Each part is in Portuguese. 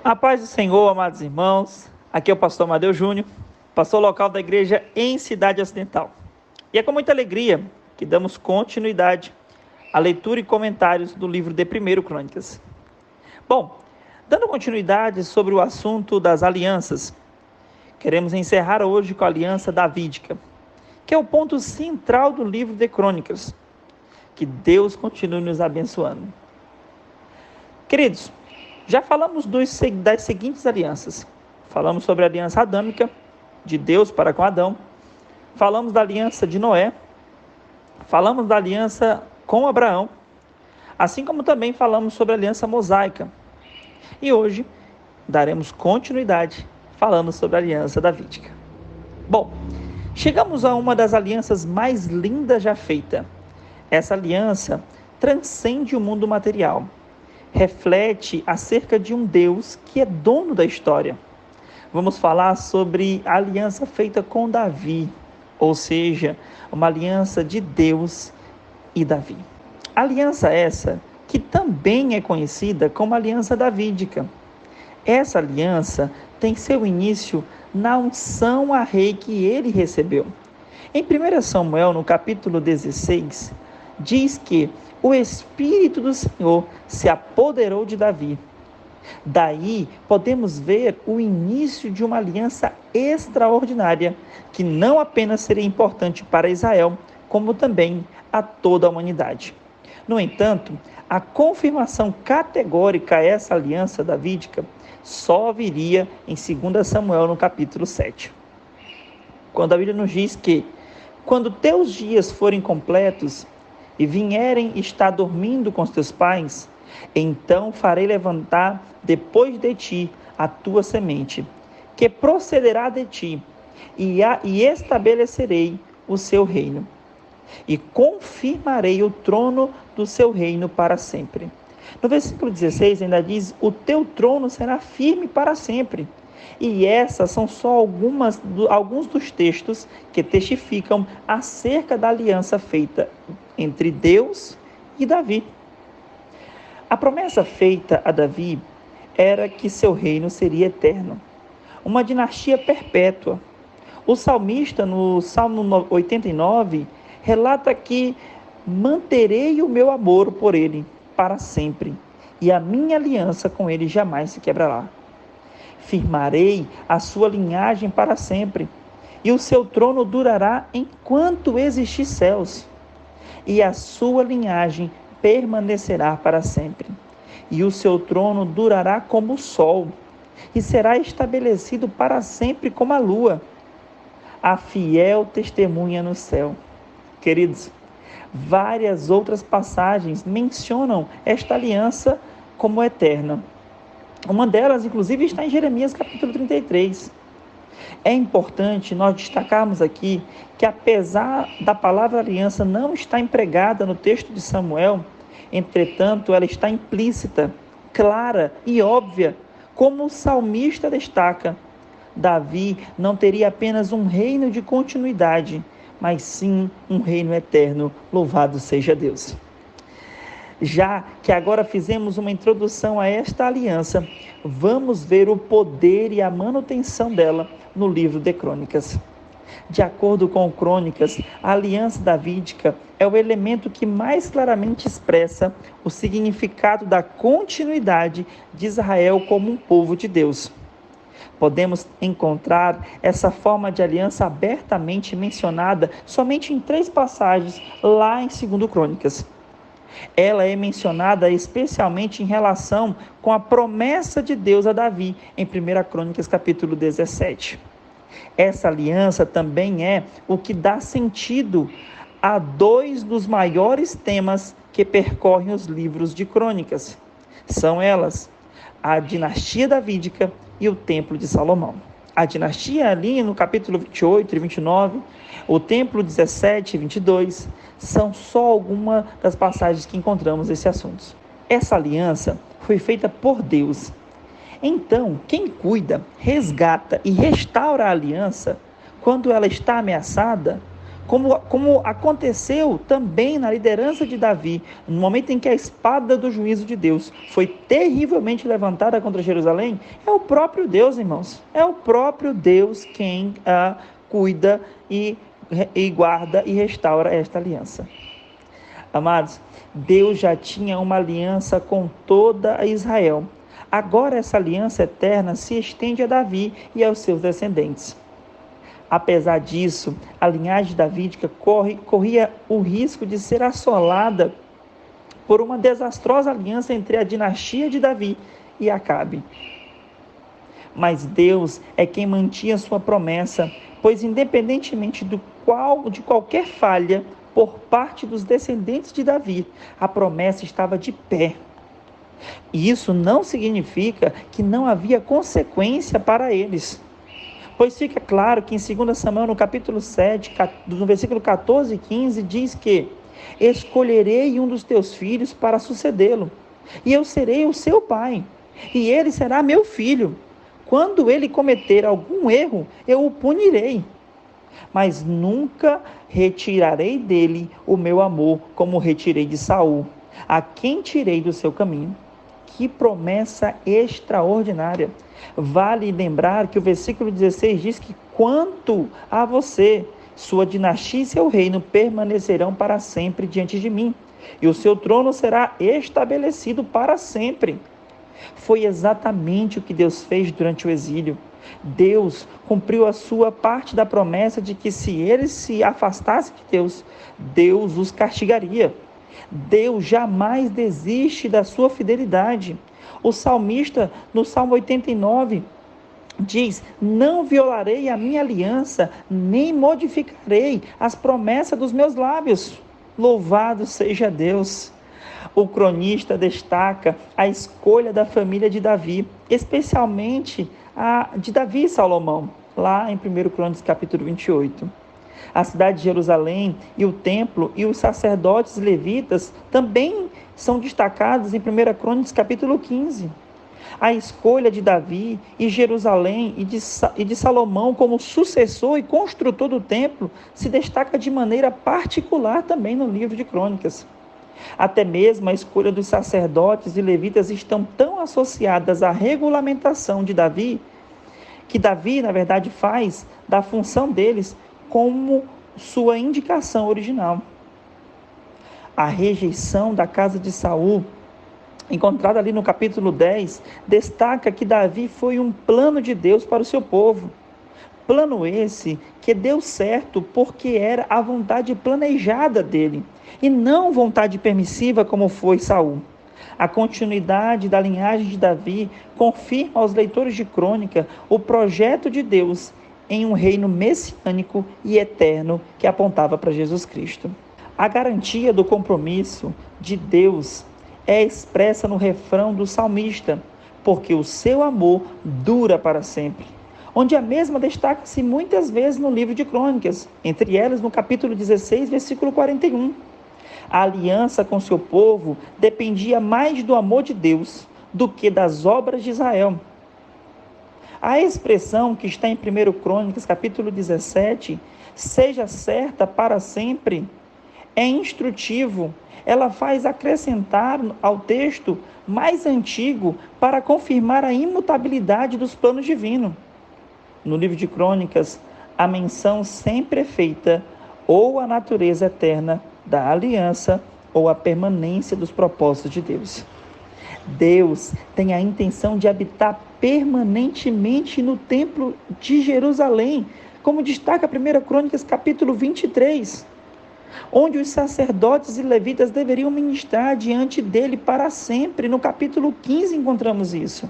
A paz do Senhor, amados irmãos. Aqui é o pastor Amadeu Júnior, pastor local da igreja em Cidade Ocidental. E é com muita alegria que damos continuidade à leitura e comentários do livro de 1 Crônicas. Bom, dando continuidade sobre o assunto das alianças, queremos encerrar hoje com a aliança davídica, que é o ponto central do livro de Crônicas. Que Deus continue nos abençoando. Queridos, já falamos das seguintes alianças. Falamos sobre a aliança adâmica, de Deus para com Adão. Falamos da aliança de Noé. Falamos da aliança com Abraão. Assim como também falamos sobre a aliança mosaica. E hoje daremos continuidade falando sobre a aliança davídica. Bom, chegamos a uma das alianças mais lindas já feita. Essa aliança transcende o mundo material. Reflete acerca de um Deus que é dono da história. Vamos falar sobre a aliança feita com Davi, ou seja, uma aliança de Deus e Davi. Aliança essa que também é conhecida como aliança davídica. Essa aliança tem seu início na unção a rei que ele recebeu. Em 1 Samuel, no capítulo 16, diz que o Espírito do Senhor se apoderou de Davi. Daí podemos ver o início de uma aliança extraordinária, que não apenas seria importante para Israel, como também a toda a humanidade. No entanto, a confirmação categórica a essa aliança davídica só viria em 2 Samuel, no capítulo 7. Quando a Bíblia nos diz que, quando teus dias forem completos, e vierem estar dormindo com os teus pais, então farei levantar depois de ti a tua semente, que procederá de ti, e estabelecerei o seu reino, e confirmarei o trono do seu reino para sempre. No versículo 16 ainda diz, o teu trono será firme para sempre. E essas são só alguns dos textos que testificam acerca da aliança feita entre Deus e Davi. A promessa feita a Davi era que seu reino seria eterno, uma dinastia perpétua. O salmista, no Salmo 89, relata que manterei o meu amor por ele para sempre, e a minha aliança com ele jamais se quebrará. Firmarei a sua linhagem para sempre, e o seu trono durará enquanto existir céus, e a sua linhagem permanecerá para sempre, e o seu trono durará como o sol, e será estabelecido para sempre como a lua, a fiel testemunha no céu. Queridos, várias outras passagens mencionam esta aliança como eterna. Uma delas, inclusive, está em Jeremias capítulo 33. É importante nós destacarmos aqui que, apesar da palavra aliança não estar empregada no texto de Samuel, entretanto, ela está implícita, clara e óbvia, como o salmista destaca. Davi não teria apenas um reino de continuidade, mas sim um reino eterno. Louvado seja Deus! Já que agora fizemos uma introdução a esta aliança, vamos ver o poder e a manutenção dela no livro de Crônicas. De acordo com Crônicas, a aliança davídica é o elemento que mais claramente expressa o significado da continuidade de Israel como um povo de Deus. Podemos encontrar essa forma de aliança abertamente mencionada somente em 3 passagens lá em 2 Crônicas. Ela é mencionada especialmente em relação com a promessa de Deus a Davi, em 1 Crônicas capítulo 17. Essa aliança também é o que dá sentido a 2 dos maiores temas que percorrem os livros de Crônicas. São elas, a dinastia davídica e o templo de Salomão. A dinastia ali no capítulo 28 e 29, o templo 17 e 22, são só algumas das passagens que encontramos esse assunto. Essa aliança foi feita por Deus. Então, quem cuida, resgata e restaura a aliança, quando ela está ameaçada, como aconteceu também na liderança de Davi, no momento em que a espada do juízo de Deus foi terrivelmente levantada contra Jerusalém. É o próprio Deus, irmãos, é o próprio Deus quem cuida e guarda e restaura esta aliança. Amados, Deus já tinha uma aliança com toda a Israel. Agora essa aliança eterna se estende a Davi e aos seus descendentes. Apesar disso, a linhagem davídica corria o risco de ser assolada por uma desastrosa aliança entre a dinastia de Davi e Acabe. Mas Deus é quem mantinha sua promessa, pois independentemente de qualquer falha por parte dos descendentes de Davi, a promessa estava de pé. E isso não significa que não havia consequência para eles. Pois fica claro que em 2 Samuel, no capítulo 7, no versículo 14 e 15, diz que: escolherei um dos teus filhos para sucedê-lo, e eu serei o seu pai, e ele será meu filho. Quando ele cometer algum erro, eu o punirei, mas nunca retirarei dele o meu amor, como retirei de Saul, a quem tirei do seu caminho. Que promessa extraordinária! Vale lembrar que o versículo 16 diz que: quanto a você, sua dinastia e seu reino permanecerão para sempre diante de mim, e o seu trono será estabelecido para sempre. Foi exatamente o que Deus fez durante o exílio. Deus cumpriu a sua parte da promessa de que, se eles se afastassem de Deus, Deus os castigaria. Deus jamais desiste da sua fidelidade. O salmista, no Salmo 89, diz: não violarei a minha aliança, nem modificarei as promessas dos meus lábios. Louvado seja Deus! O cronista destaca a escolha da família de Davi, especialmente a de Davi e Salomão, lá em 1 Crônicas capítulo 28. A cidade de Jerusalém e o templo e os sacerdotes levitas também são destacados em 1 Crônicas capítulo 15. A escolha de Davi e Jerusalém e de Salomão como sucessor e construtor do templo se destaca de maneira particular também no livro de Crônicas. Até mesmo a escolha dos sacerdotes e levitas estão tão associadas à regulamentação de Davi, que Davi, na verdade, faz da função deles como sua indicação original. A rejeição da casa de Saul, encontrada ali no capítulo 10, destaca que Davi foi um plano de Deus para o seu povo. Plano esse que deu certo porque era a vontade planejada dele, e não vontade permissiva como foi Saul. A continuidade da linhagem de Davi confirma aos leitores de Crônica o projeto de Deus em um reino messiânico e eterno que apontava para Jesus Cristo. A garantia do compromisso de Deus é expressa no refrão do salmista: porque o seu amor dura para sempre, onde a mesma destaca-se muitas vezes no livro de Crônicas, entre elas no capítulo 16, versículo 41. A aliança com seu povo dependia mais do amor de Deus do que das obras de Israel. A expressão que está em 1 Crônicas, capítulo 17, seja certa para sempre, é instrutivo. Ela faz acrescentar ao texto mais antigo para confirmar a imutabilidade dos planos divinos. No livro de Crônicas, a menção sempre é feita ou à natureza eterna da aliança ou à permanência dos propósitos de Deus. Deus tem a intenção de habitar permanentemente no templo de Jerusalém, como destaca 1 Crônicas capítulo 23, onde os sacerdotes e levitas deveriam ministrar diante dele para sempre. No capítulo 15 encontramos isso.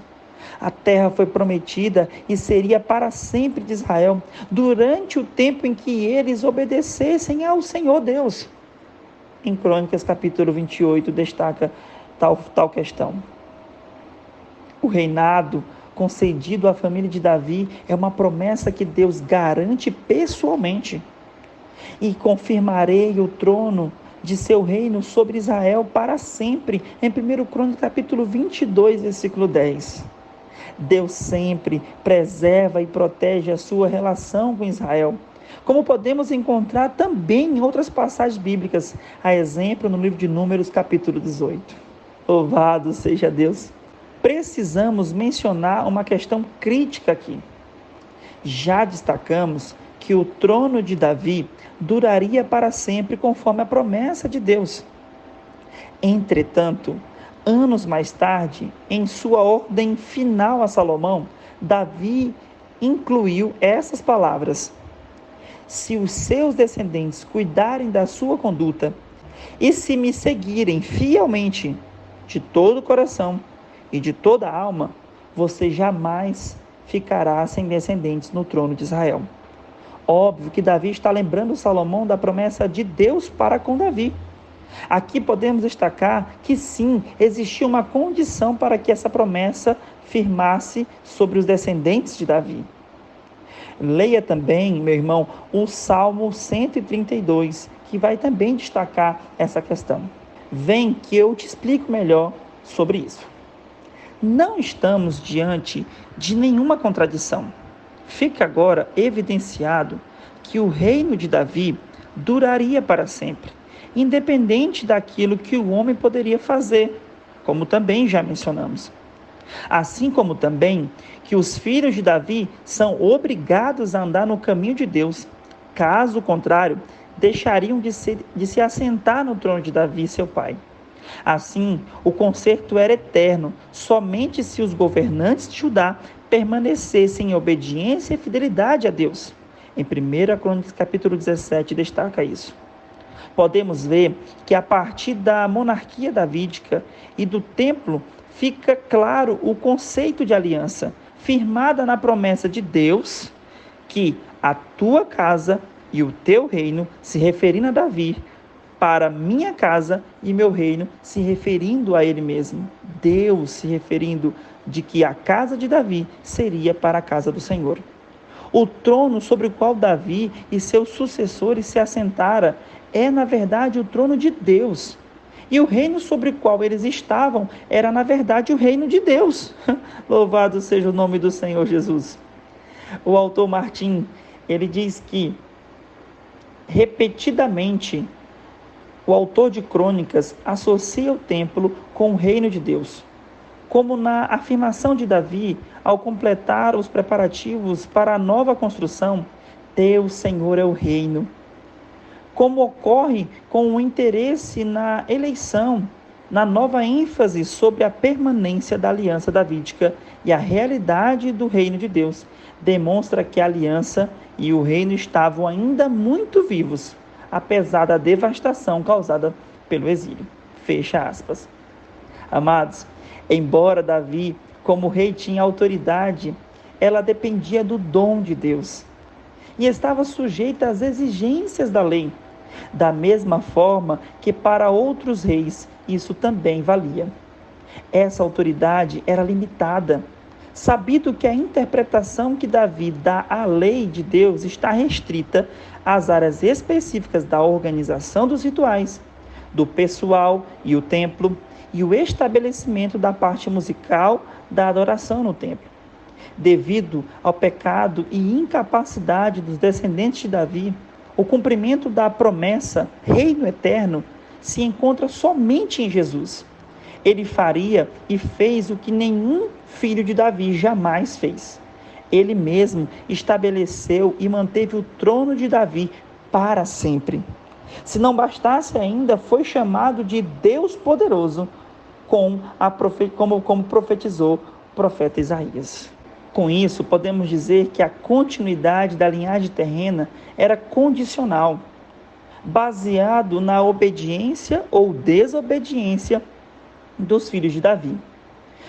A terra foi prometida e seria para sempre de Israel, durante o tempo em que eles obedecessem ao Senhor Deus. Em Crônicas capítulo 28 destaca tal questão. O reinado concedido à família de Davi é uma promessa que Deus garante pessoalmente. E confirmarei o trono de seu reino sobre Israel para sempre, em 1 Crônicas capítulo 22, versículo 10. Deus sempre preserva e protege a sua relação com Israel, como podemos encontrar também em outras passagens bíblicas, a exemplo no livro de Números, capítulo 18. Louvado seja Deus! Precisamos mencionar uma questão crítica aqui. Já destacamos que o trono de Davi duraria para sempre conforme a promessa de Deus. Entretanto, anos mais tarde, em sua ordem final a Salomão, Davi incluiu essas palavras: se os seus descendentes cuidarem da sua conduta e se me seguirem fielmente de todo o coração e de toda a alma, você jamais ficará sem descendentes no trono de Israel. Óbvio que Davi está lembrando Salomão da promessa de Deus para com Davi. Aqui podemos destacar que sim, existia uma condição para que essa promessa firmasse sobre os descendentes de Davi. Leia também, meu irmão, o Salmo 132, que vai também destacar essa questão. Vem que eu te explico melhor sobre isso. Não estamos diante de nenhuma contradição. Fica agora evidenciado que o reino de Davi duraria para sempre, independente daquilo que o homem poderia fazer, como também já mencionamos. Assim como também que os filhos de Davi são obrigados a andar no caminho de Deus. Caso contrário, deixariam de se assentar no trono de Davi, seu pai. Assim, o conserto era eterno, somente se os governantes de Judá permanecessem em obediência e fidelidade a Deus. Em 1 Crônicas, capítulo 17, destaca isso. Podemos ver que a partir da monarquia davídica e do templo, fica claro o conceito de aliança, firmada na promessa de Deus, que a tua casa e o teu reino, se referindo a Davi, para minha casa e meu reino, se referindo a ele mesmo. Deus se referindo de que a casa de Davi seria para a casa do Senhor. O trono sobre o qual Davi e seus sucessores se assentaram é, na verdade, o trono de Deus. E o reino sobre o qual eles estavam era, na verdade, o reino de Deus. Louvado seja o nome do Senhor Jesus. O autor Martim, ele diz que, repetidamente, o autor de Crônicas associa o templo com o reino de Deus. Como na afirmação de Davi, ao completar os preparativos para a nova construção, Deus, Senhor, é o reino. Como ocorre com o interesse na eleição, na nova ênfase sobre a permanência da aliança davídica e a realidade do reino de Deus, demonstra que a aliança e o reino estavam ainda muito vivos, apesar da devastação causada pelo exílio. Fecha aspas. Amados, embora Davi, como rei, tinha autoridade, ela dependia do dom de Deus e estava sujeita às exigências da lei. Da mesma forma que para outros reis isso também valia. Essa autoridade era limitada, sabido que a interpretação que Davi dá à lei de Deus está restrita às áreas específicas da organização dos rituais, do pessoal e o templo, e o estabelecimento da parte musical da adoração no templo. Devido ao pecado e incapacidade dos descendentes de Davi, o cumprimento da promessa, reino eterno, se encontra somente em Jesus. Ele faria e fez o que nenhum filho de Davi jamais fez. Ele mesmo estabeleceu e manteve o trono de Davi para sempre. Se não bastasse ainda, foi chamado de Deus poderoso, como profetizou o profeta Isaías. Com isso, podemos dizer que a continuidade da linhagem terrena era condicional, baseado na obediência ou desobediência dos filhos de Davi.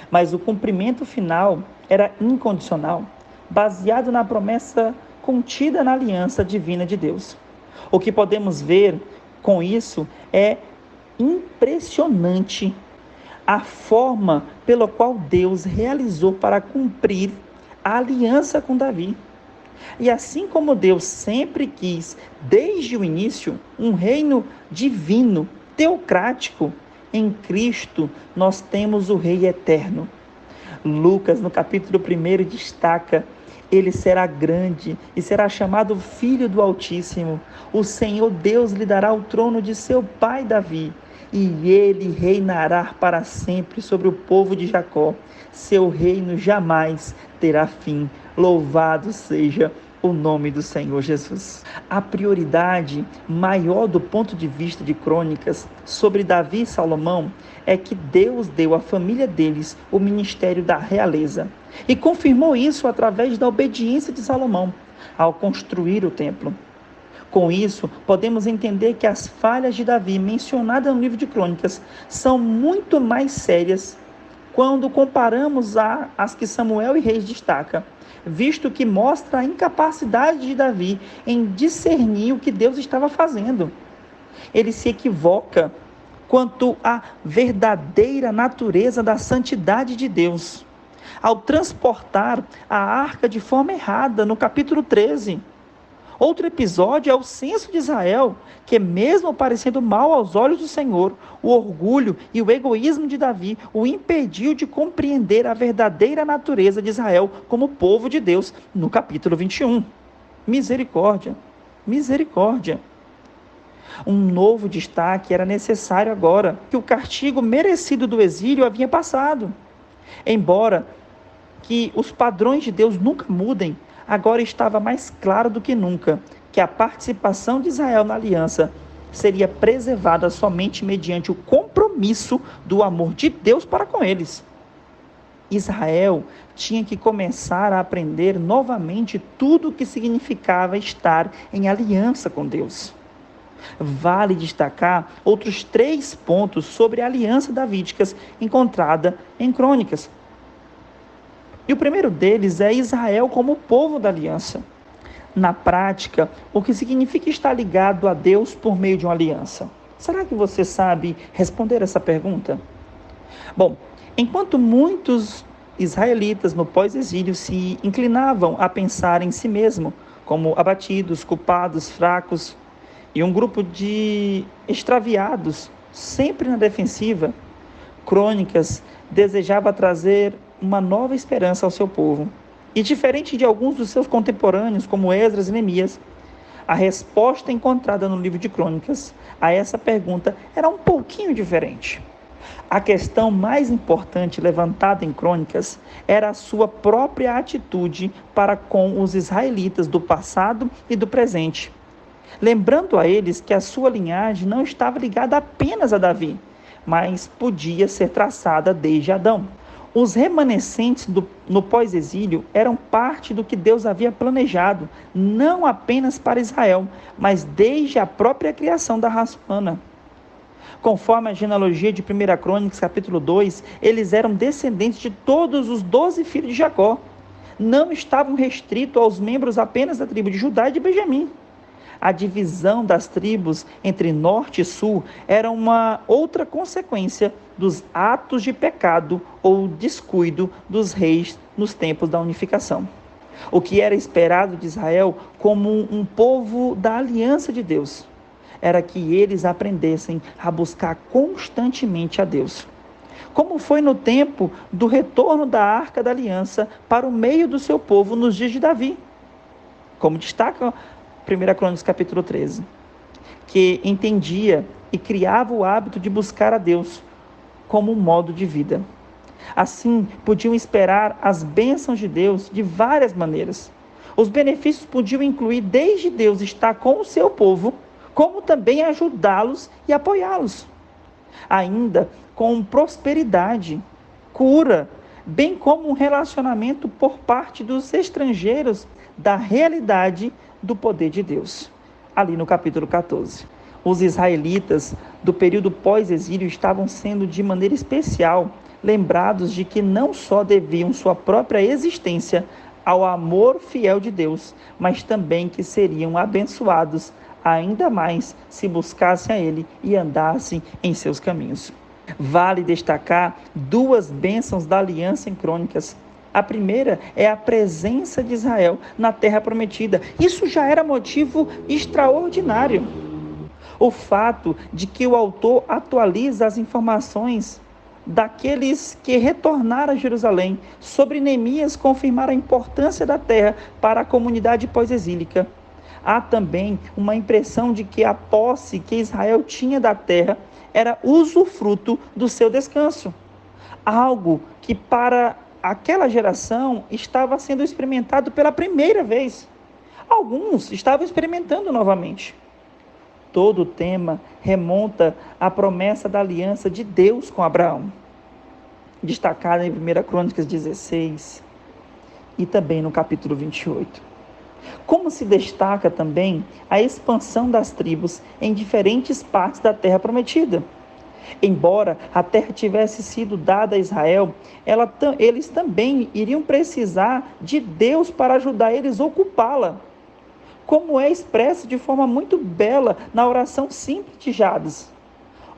Mas o cumprimento final era incondicional, baseado na promessa contida na aliança divina de Deus. O que podemos ver com isso é impressionante a forma pela qual Deus realizou para cumprir a aliança com Davi. E assim como Deus sempre quis, desde o início, um reino divino, teocrático, em Cristo nós temos o Rei eterno. Lucas, no capítulo 1, destaca: ele será grande e será chamado Filho do Altíssimo. O Senhor Deus lhe dará o trono de seu pai Davi, e ele reinará para sempre sobre o povo de Jacó. Seu reino jamais terá fim. Louvado seja o nome do Senhor Jesus. A prioridade maior do ponto de vista de Crônicas sobre Davi e Salomão é que Deus deu à família deles o ministério da realeza e confirmou isso através da obediência de Salomão ao construir o templo. Com isso, podemos entender que as falhas de Davi mencionadas no livro de Crônicas são muito mais sérias quando comparamos às que Samuel e Reis destaca, visto que mostra a incapacidade de Davi em discernir o que Deus estava fazendo. Ele se equivoca quanto à verdadeira natureza da santidade de Deus, ao transportar a arca de forma errada no capítulo 13. Outro episódio é o censo de Israel, que mesmo parecendo mal aos olhos do Senhor, o orgulho e o egoísmo de Davi o impediu de compreender a verdadeira natureza de Israel como povo de Deus, no capítulo 21. Misericórdia, misericórdia. Um novo destaque era necessário agora, que o castigo merecido do exílio havia passado. Embora que os padrões de Deus nunca mudem, agora estava mais claro do que nunca que a participação de Israel na aliança seria preservada somente mediante o compromisso do amor de Deus para com eles. Israel tinha que começar a aprender novamente tudo o que significava estar em aliança com Deus. Vale destacar outros 3 pontos sobre a aliança davídica encontrada em Crônicas. E o primeiro deles é Israel como povo da aliança. Na prática, o que significa estar ligado a Deus por meio de uma aliança? Será que você sabe responder essa pergunta? Bom, enquanto muitos israelitas no pós-exílio se inclinavam a pensar em si mesmo, como abatidos, culpados, fracos, e um grupo de extraviados, sempre na defensiva, Crônicas desejava trazer uma nova esperança ao seu povo. E diferente de alguns dos seus contemporâneos, como Esdras e Neemias, a resposta encontrada no livro de Crônicas a essa pergunta era um pouquinho diferente. A questão mais importante levantada em Crônicas era a sua própria atitude para com os israelitas do passado e do presente, lembrando a eles que a sua linhagem não estava ligada apenas a Davi, mas podia ser traçada desde Adão. Os remanescentes no pós-exílio eram parte do que Deus havia planejado, não apenas para Israel, mas desde a própria criação da raça humana. Conforme a genealogia de 1 Crônicas, capítulo 2, eles eram descendentes de todos os 12 filhos de Jacó. Não estavam restritos aos membros apenas da tribo de Judá e de Benjamim. A divisão das tribos entre norte e sul era uma outra consequência dos atos de pecado ou descuido dos reis nos tempos da unificação. O que era esperado de Israel como um povo da aliança de Deus era que eles aprendessem a buscar constantemente a Deus, como foi no tempo do retorno da Arca da Aliança para o meio do seu povo nos dias de Davi, como destaca 1 Crônicas capítulo 13, que entendia e criava o hábito de buscar a Deus como um modo de vida. Assim, podiam esperar as bênçãos de Deus de várias maneiras. Os benefícios podiam incluir desde Deus estar com o seu povo, como também ajudá-los e apoiá-los. Ainda com prosperidade, cura, bem como um relacionamento por parte dos estrangeiros da realidade do poder de Deus. Ali no capítulo 14. Os israelitas do período pós-exílio estavam sendo de maneira especial lembrados de que não só deviam sua própria existência ao amor fiel de Deus, mas também que seriam abençoados ainda mais se buscassem a Ele e andassem em seus caminhos. Vale destacar 2 bênçãos da aliança em Crônicas. A primeira é a presença de Israel na terra prometida. Isso já era motivo extraordinário. O fato de que o autor atualiza as informações daqueles que retornaram a Jerusalém, sobre Neemias confirmar a importância da terra para a comunidade pós-exílica. Há também uma impressão de que a posse que Israel tinha da terra era usufruto do seu descanso, algo que para aquela geração estava sendo experimentado pela primeira vez. Alguns estavam experimentando novamente. Todo o tema remonta à promessa da aliança de Deus com Abraão, destacada em 1 Crônicas 16 e também no capítulo 28. Como se destaca também a expansão das tribos em diferentes partes da terra prometida. Embora a terra tivesse sido dada a Israel, eles também iriam precisar de Deus para ajudar eles a ocupá-la, como é expresso de forma muito bela na oração simples de Jabes.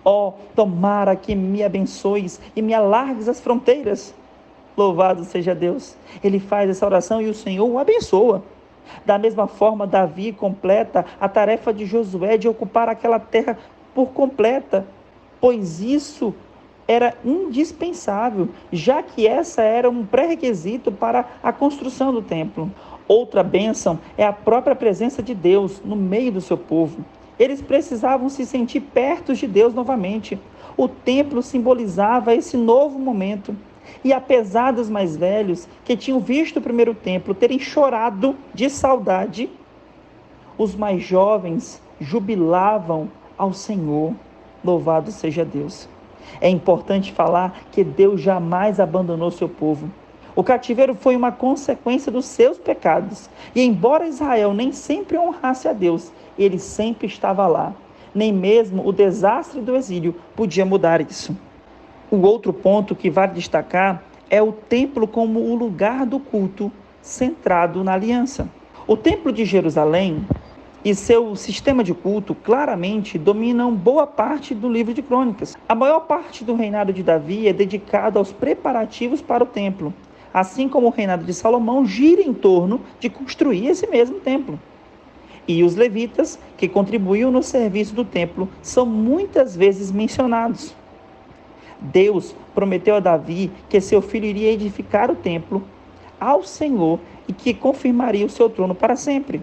Ó, tomara que me abençoes e me alargues as fronteiras. Louvado seja Deus. Ele faz essa oração e o Senhor o abençoa. Da mesma forma, Davi completa a tarefa de Josué de ocupar aquela terra por completa, pois isso era indispensável, já que essa era um pré-requisito para a construção do templo. Outra bênção é a própria presença de Deus no meio do seu povo. Eles precisavam se sentir perto de Deus novamente. O templo simbolizava esse novo momento. E apesar dos mais velhos, que tinham visto o primeiro templo, terem chorado de saudade, os mais jovens jubilavam ao Senhor. Louvado seja Deus. É importante falar que Deus jamais abandonou seu povo. O cativeiro foi uma consequência dos seus pecados. E embora Israel nem sempre honrasse a Deus, ele sempre estava lá. Nem mesmo o desastre do exílio podia mudar isso. O outro ponto que vale destacar é o templo como o lugar do culto centrado na aliança. O templo de Jerusalém e seu sistema de culto claramente dominam boa parte do livro de Crônicas. A maior parte do reinado de Davi é dedicada aos preparativos para o templo, assim como o reinado de Salomão gira em torno de construir esse mesmo templo. E os levitas, que contribuíam no serviço do templo, são muitas vezes mencionados. Deus prometeu a Davi que seu filho iria edificar o templo ao Senhor e que confirmaria o seu trono para sempre.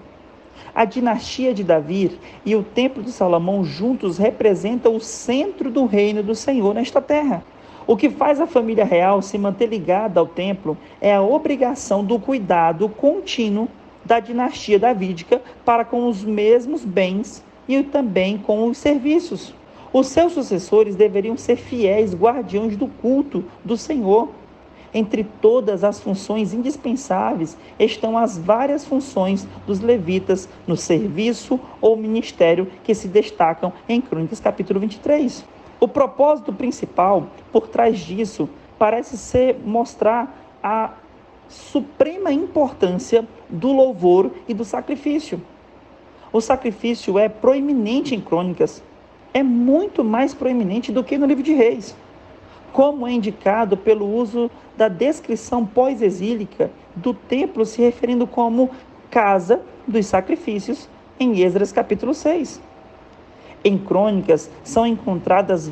A dinastia de Davi e o templo de Salomão juntos representam o centro do reino do Senhor nesta terra. O que faz a família real se manter ligada ao templo é a obrigação do cuidado contínuo da dinastia davídica para com os mesmos bens e também com os serviços. Os seus sucessores deveriam ser fiéis guardiões do culto do Senhor. Entre todas as funções indispensáveis estão as várias funções dos levitas no serviço ou ministério que se destacam em Crônicas capítulo 23. O propósito principal por trás disso parece ser mostrar a suprema importância do louvor e do sacrifício. O sacrifício é proeminente em Crônicas, é muito mais proeminente do que no livro de Reis, como é indicado pelo uso da descrição pós-exílica do templo se referindo como casa dos sacrifícios em Esdras capítulo 6. Em Crônicas são encontrados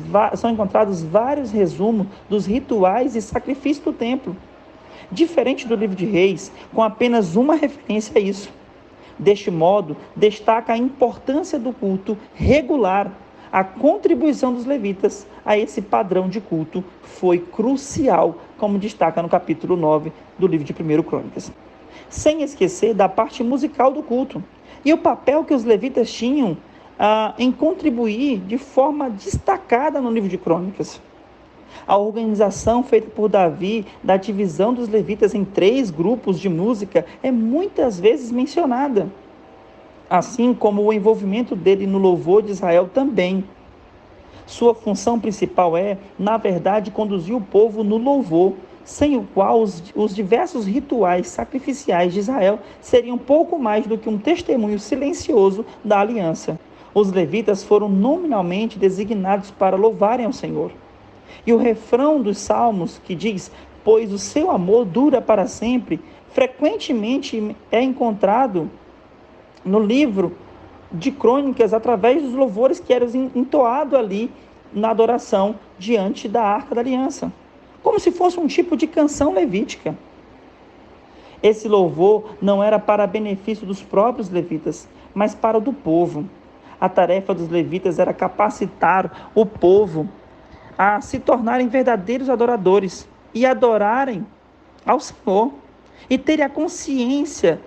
vários resumos dos rituais e sacrifícios do templo, diferente do livro de Reis, com apenas uma referência a isso. Deste modo, destaca a importância do culto regular. A contribuição dos levitas a esse padrão de culto foi crucial, como destaca no capítulo 9 do livro de 1 Crônicas. Sem esquecer da parte musical do culto e o papel que os levitas tinham em contribuir de forma destacada no livro de Crônicas. A organização feita por Davi da divisão dos levitas em 3 grupos de música é muitas vezes mencionada, assim como o envolvimento dele no louvor de Israel também. Sua função principal é, na verdade, conduzir o povo no louvor, sem o qual os diversos rituais sacrificiais de Israel seriam pouco mais do que um testemunho silencioso da aliança. Os levitas foram nominalmente designados para louvarem ao Senhor. E o refrão dos Salmos, que diz, pois o seu amor dura para sempre, frequentemente é encontrado no livro de Crônicas através dos louvores que eram entoados ali na adoração diante da Arca da Aliança, como se fosse um tipo de canção levítica. Esse louvor não era para benefício dos próprios levitas, mas para o do povo. A tarefa dos levitas era capacitar o povo a se tornarem verdadeiros adoradores e adorarem ao Senhor e terem a consciência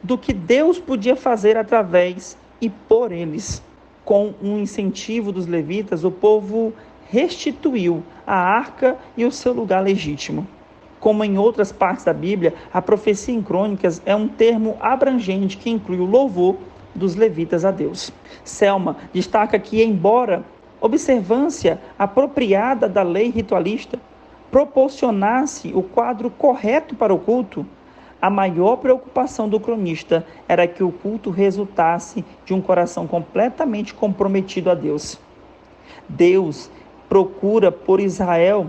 do que Deus podia fazer através e por eles. Com um incentivo dos levitas, o povo restituiu a arca e o seu lugar legítimo. Como em outras partes da Bíblia, a profecia em Crônicas é um termo abrangente que inclui o louvor dos levitas a Deus. Selma destaca que, embora observância apropriada da lei ritualista proporcionasse o quadro correto para o culto, a maior preocupação do cronista era que o culto resultasse de um coração completamente comprometido a Deus. Deus procura por Israel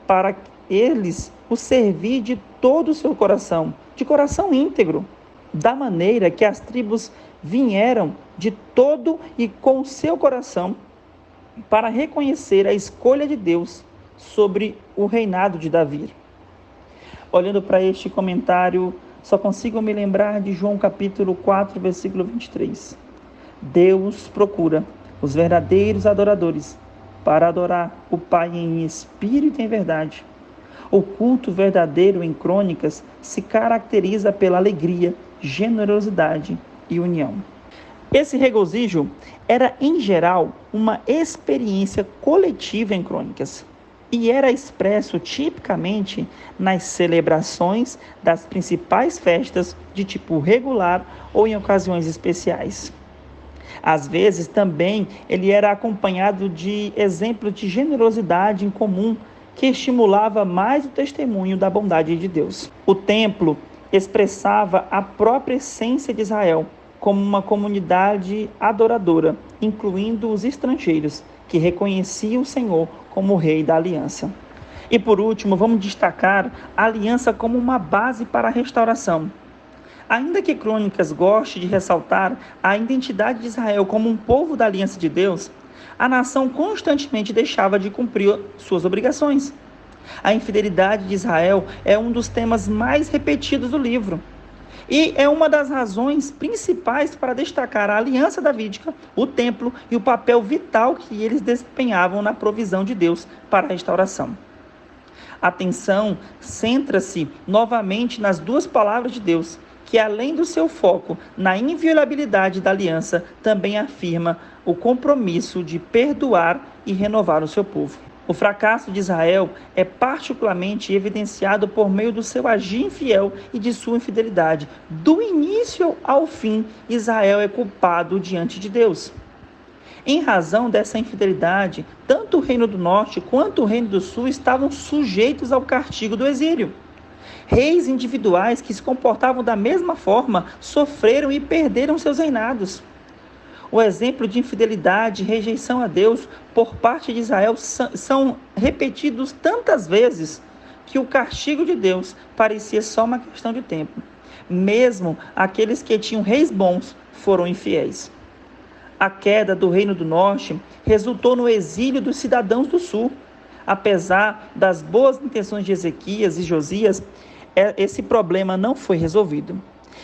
para eles o servir de todo o seu coração, de coração íntegro, da maneira que as tribos vieram de todo e com o seu coração para reconhecer a escolha de Deus sobre o reinado de Davi. Olhando para este comentário, só consigo me lembrar de João capítulo 4, versículo 23. Deus procura os verdadeiros adoradores para adorar o Pai em espírito e em verdade. O culto verdadeiro em Crônicas se caracteriza pela alegria, generosidade e união. Esse regozijo era, em geral, uma experiência coletiva em Crônicas e era expresso tipicamente nas celebrações das principais festas de tipo regular ou em ocasiões especiais. Às vezes, também, ele era acompanhado de exemplos de generosidade em comum que estimulava mais o testemunho da bondade de Deus. O templo expressava a própria essência de Israel como uma comunidade adoradora, incluindo os estrangeiros, que reconheciam o Senhor como o Rei da Aliança. E por último, vamos destacar a aliança como uma base para a restauração. Ainda que Crônicas goste de ressaltar a identidade de Israel como um povo da aliança de Deus, a nação constantemente deixava de cumprir suas obrigações. A infidelidade de Israel é um dos temas mais repetidos do livro. E é uma das razões principais para destacar a aliança davídica, o templo e o papel vital que eles desempenhavam na provisão de Deus para a restauração. A atenção centra-se novamente nas duas palavras de Deus, que além do seu foco na inviolabilidade da aliança, também afirma o compromisso de perdoar e renovar o seu povo. O fracasso de Israel é particularmente evidenciado por meio do seu agir infiel e de sua infidelidade. Do início ao fim, Israel é culpado diante de Deus. Em razão dessa infidelidade, tanto o reino do norte quanto o reino do sul estavam sujeitos ao castigo do exílio. Reis individuais que se comportavam da mesma forma sofreram e perderam seus reinados. O exemplo de infidelidade e rejeição a Deus por parte de Israel são repetidos tantas vezes que o castigo de Deus parecia só uma questão de tempo. Mesmo aqueles que tinham reis bons foram infiéis. A queda do Reino do Norte resultou no exílio dos cidadãos do Sul. Apesar das boas intenções de Ezequias e Josias, esse problema não foi resolvido.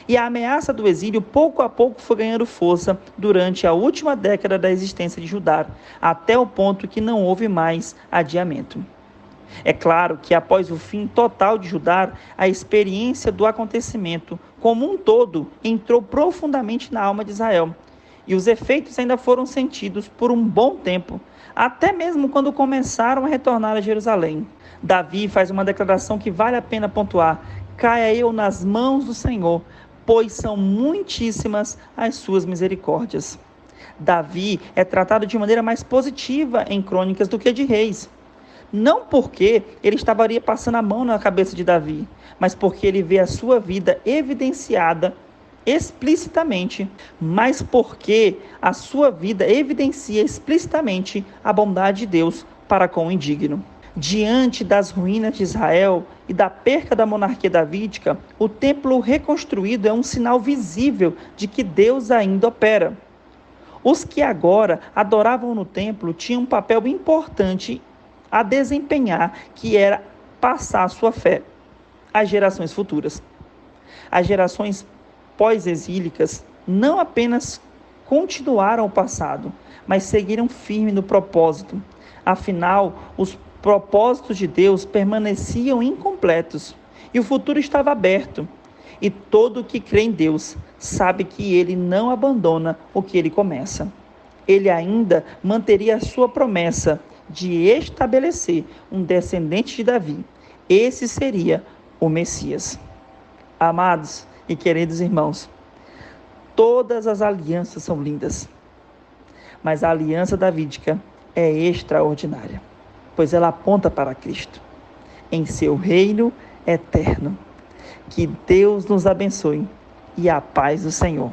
E a ameaça do exílio pouco a pouco foi ganhando força durante a última década da existência de Judá, até o ponto que não houve mais adiamento. É claro que após o fim total de Judá, a experiência do acontecimento como um todo entrou profundamente na alma de Israel. E os efeitos ainda foram sentidos por um bom tempo, até mesmo quando começaram a retornar a Jerusalém. Davi faz uma declaração que vale a pena pontuar: caia eu nas mãos do Senhor, pois são muitíssimas as suas misericórdias. Davi é tratado de maneira mais positiva em Crônicas do que de Reis. Não porque ele estaria passando a mão na cabeça de Davi, mas porque ele vê a sua vida evidenciada explicitamente, mas porque a sua vida evidencia explicitamente a bondade de Deus para com o indigno. Diante das ruínas de Israel e da perca da monarquia davídica, o templo reconstruído é um sinal visível de que Deus ainda opera. Os que agora adoravam no templo tinham um papel importante a desempenhar, que era passar a sua fé às gerações futuras. As gerações pós-exílicas não apenas continuaram o passado, mas seguiram firme no propósito. Afinal, os propósitos de Deus permaneciam incompletos e o futuro estava aberto. E todo que crê em Deus sabe que Ele não abandona o que Ele começa. Ele ainda manteria a sua promessa de estabelecer um descendente de Davi. Esse seria o Messias. Amados e queridos irmãos, todas as alianças são lindas, mas a aliança davídica é extraordinária, pois ela aponta para Cristo, em seu reino eterno. Que Deus nos abençoe e a paz do Senhor.